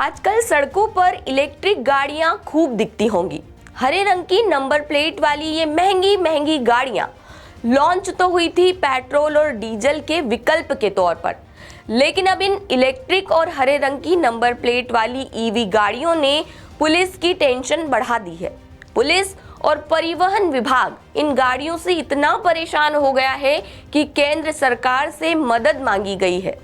आजकल सड़कों पर इलेक्ट्रिक गाड़ियां खूब दिखती होंगी। हरे रंग की नंबर प्लेट वाली ये महंगी महंगी गाड़ियां लॉन्च तो हुई थी पेट्रोल और डीजल के विकल्प के तौर पर, लेकिन अब इन इलेक्ट्रिक और हरे रंग की नंबर प्लेट वाली ईवी गाड़ियों ने पुलिस की टेंशन बढ़ा दी है। पुलिस और परिवहन विभाग इन गाड़ियों से इतना परेशान हो गया है कि केंद्र सरकार से मदद मांगी गई है।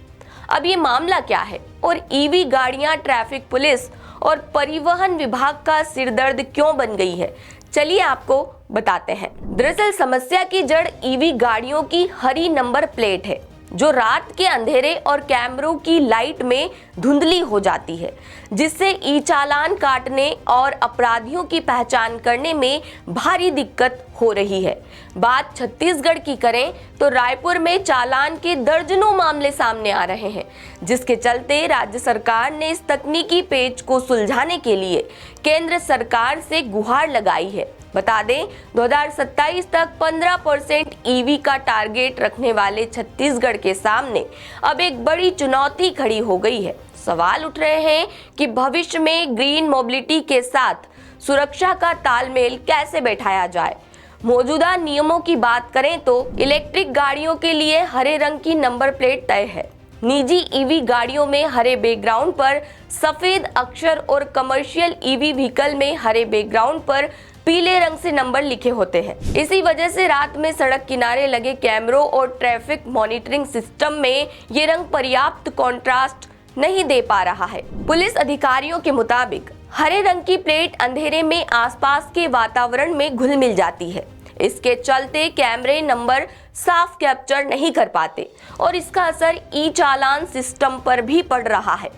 अब ये मामला क्या है और ईवी गाड़ियां ट्रैफिक पुलिस और परिवहन विभाग का सिरदर्द क्यों बन गई है, चलिए आपको बताते हैं। दरअसल समस्या की जड़ ईवी गाड़ियों की हरी नंबर प्लेट है, जो रात के अंधेरे और कैमरों की लाइट में धुंधली हो जाती है, जिससे ई चालान काटने और अपराधियों की पहचान करने में भारी दिक्कत हो रही है। बात छत्तीसगढ़ की करें तो रायपुर में चालान के दर्जनों मामले सामने आ रहे हैं, जिसके चलते राज्य सरकार ने इस तकनीकी पेच को सुलझाने के लिए केंद्र सरकार से गुहार लगाई है। बता दें, 2027 तक 15% ईवी का टारगेट रखने वाले छत्तीसगढ़ के सामने अब एक बड़ी चुनौती खड़ी हो गई है। सवाल उठ रहे हैं कि भविष्य में ग्रीन मोबिलिटी के साथ सुरक्षा का तालमेल कैसे बैठाया जाए। मौजूदा नियमों की बात करें तो इलेक्ट्रिक गाड़ियों के लिए हरे रंग की नंबर प्लेट तय है। निजी ईवी गाड़ियों में हरे बैकग्राउंड पर सफेद अक्षर और कमर्शियल ईवी व्हीकल में हरे बैकग्राउंड पर पीले रंग से नंबर लिखे होते हैं। इसी वजह से रात में सड़क किनारे लगे कैमरों और ट्रैफिक मॉनिटरिंग सिस्टम में ये रंग पर्याप्त कंट्रास्ट नहीं दे पा रहा है। पुलिस अधिकारियों के मुताबिक हरे रंग की प्लेट अंधेरे में आसपास के वातावरण में घुल मिल जाती है। इसके चलते कैमरे नंबर साफ कैप्चर नहीं कर पाते और इसका असर ई चालान सिस्टम पर भी पड़ रहा है।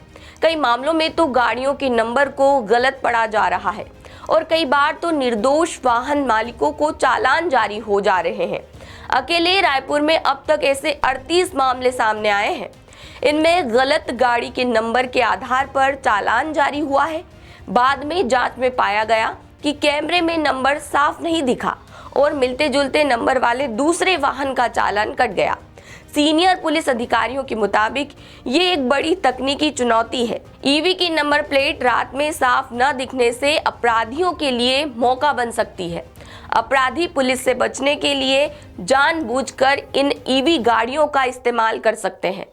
कई मामलों में तो गाड़ियों के नंबर को गलत पढ़ा जा रहा है और कई बार तो निर्दोष वाहन मालिकों को चालान जारी हो जा रहे हैं। अकेले रायपुर में अब तक ऐसे 38 मामले सामने आए हैं। इनमें गलत गाड़ी के नंबर के आधार पर चालान जारी हुआ है। बाद में जांच में पाया गया कि कैमरे में नंबर साफ नहीं दिखा और मिलते जुलते नंबर वाले दूसरे वाहन का चालान कट गया। सीनियर पुलिस अधिकारियों के मुताबिक ये एक बड़ी तकनीकी चुनौती है। ईवी की नंबर प्लेट रात में साफ न दिखने से अपराधियों के लिए मौका बन सकती है। अपराधी पुलिस से बचने के लिए जानबूझकर इन ईवी गाड़ियों का इस्तेमाल कर सकते हैं।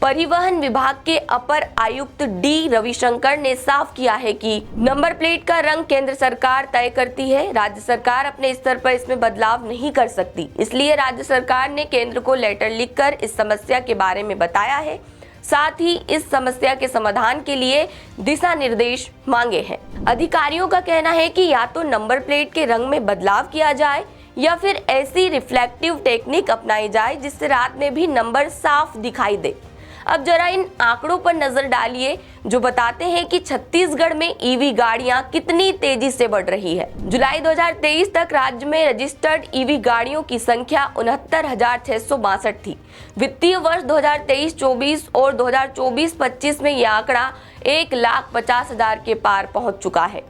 परिवहन विभाग के अपर आयुक्त डी रविशंकर ने साफ किया है कि नंबर प्लेट का रंग केंद्र सरकार तय करती है। राज्य सरकार अपने स्तर पर इसमें बदलाव नहीं कर सकती। इसलिए राज्य सरकार ने केंद्र को लेटर लिखकर इस समस्या के बारे में बताया है। साथ ही इस समस्या के समाधान के लिए दिशा निर्देश मांगे हैं। अधिकारियों का कहना है कि या तो नंबर प्लेट के रंग में बदलाव किया जाए या फिर ऐसी रिफ्लेक्टिव टेक्निक अपनाई जाए जिससे रात में भी नंबर साफ दिखाई दे। अब जरा इन आंकड़ों पर नजर डालिए, जो बताते हैं कि छत्तीसगढ़ में ईवी गाड़ियां कितनी तेजी से बढ़ रही है। जुलाई 2023 तक राज्य में रजिस्टर्ड ईवी गाड़ियों की संख्या 69,662 थी। वित्तीय वर्ष 2023-24 और 2024-25 में यह आंकड़ा 1,50,000 के पार पहुंच चुका है।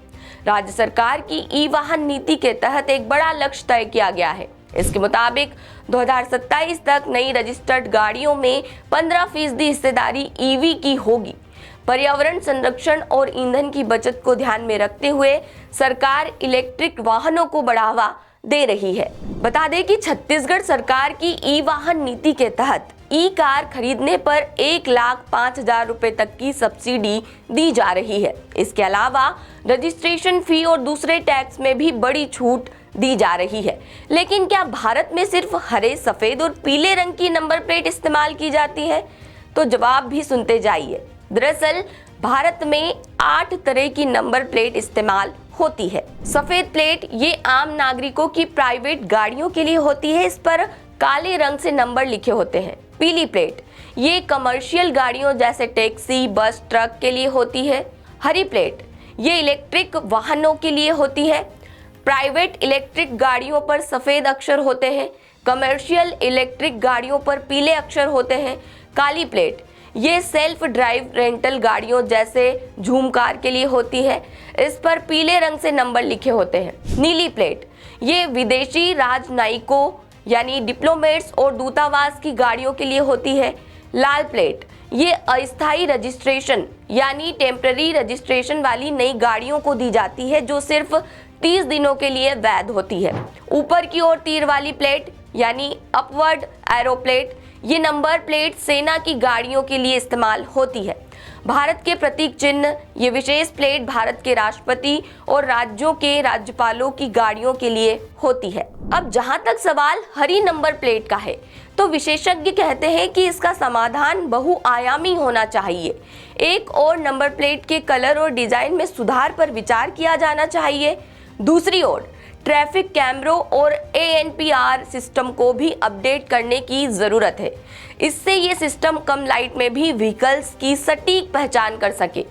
राज्य सरकार की ई वाहन नीति के तहत एक बड़ा लक्ष्य तय किया गया है। इसके मुताबिक 2027 तक नई रजिस्टर्ड गाड़ियों में 15% हिस्सेदारी ईवी की होगी। पर्यावरण संरक्षण और ईंधन की बचत को ध्यान में रखते हुए सरकार इलेक्ट्रिक वाहनों को बढ़ावा दे रही है। बता दें कि छत्तीसगढ़ सरकार की ई वाहन नीति के तहत ई कार खरीदने पर 1,05,000 रुपए तक की सब्सिडी दी जा रही है। इसके अलावा रजिस्ट्रेशन फी और दूसरे टैक्स में भी बड़ी छूट दी जा रही है। लेकिन क्या भारत में सिर्फ हरे, सफेद और पीले रंग की नंबर प्लेट इस्तेमाल की जाती है? तो जवाब भी सुनते जाइए। दरअसल भारत में 8 तरह की नंबर प्लेट इस्तेमाल होती है। सफेद प्लेट ये आम नागरिकों की प्राइवेट गाड़ियों के लिए होती है। इस पर काले रंग से नंबर लिखे होते हैं। पीली प्लेट ये कमर्शियल गाड़ियों जैसे टैक्सी, बस, ट्रक के लिए होती है। हरी प्लेट ये इलेक्ट्रिक वाहनों के लिए होती है। प्राइवेट इलेक्ट्रिक गाड़ियों पर सफेद अक्षर होते हैं। कमर्शियल इलेक्ट्रिक गाड़ियों पर पीले अक्षर होते हैं। काली प्लेट ये सेल्फ ड्राइव रेंटल गाड़ियों जैसे झूम कार के लिए होती है। इस पर पीले रंग से नंबर लिखे होते हैं। नीली प्लेट ये विदेशी राजनयिकों यानी डिप्लोमेट्स और दूतावास की गाड़ियों के लिए होती है। लाल प्लेट ये अस्थायी रजिस्ट्रेशन यानी टेम्पररी रजिस्ट्रेशन वाली नई गाड़ियों को दी जाती है जो सिर्फ 30 दिनों के लिए वैध होती है। ऊपर की ओर तीर वाली प्लेट यानी अपवर्ड एरो प्लेट, ये नंबर प्लेट सेना की गाड़ियों के लिए इस्तेमाल होती है। भारत के प्रतीक चिन्ह, ये विशेष प्लेट भारत के राष्ट्रपति और राज्यों के राज्यपालों की गाड़ियों के लिए होती है। अब जहां तक सवाल हरी नंबर प्लेट का है, तो विशेषज्ञ कहते हैं कि इसका समाधान बहुआयामी होना चाहिए। एक और नंबर प्लेट के कलर और डिजाइन में सुधार पर विचार किया जाना चाहिए। दूसरी ओर ट्रैफिक कैमरों और ANPR सिस्टम को भी अपडेट करने की ज़रूरत है। इससे ये सिस्टम कम लाइट में भी व्हीकल्स की सटीक पहचान कर सके।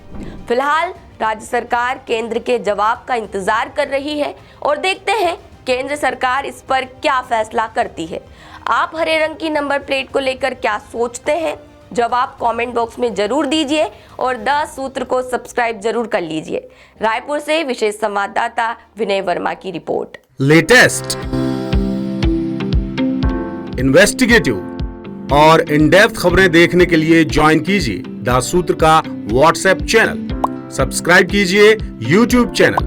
फिलहाल राज्य सरकार केंद्र के जवाब का इंतजार कर रही है और देखते हैं केंद्र सरकार इस पर क्या फैसला करती है। आप हरे रंग की नंबर प्लेट को लेकर क्या सोचते हैं? जवाब कमेंट बॉक्स में जरूर दीजिए और 10 सूत्र को सब्सक्राइब जरूर कर लीजिए। रायपुर से विशेष संवाददाता विनय वर्मा की रिपोर्ट। लेटेस्ट, इन्वेस्टिगेटिव और इन डेप्थ खबरें देखने के लिए ज्वाइन कीजिए 10 सूत्र का व्हाट्सएप चैनल, सब्सक्राइब कीजिए यूट्यूब चैनल,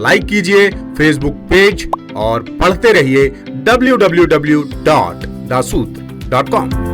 लाइक कीजिए फेसबुक पेज और पढ़ते रहिए www.daसूत्र.com।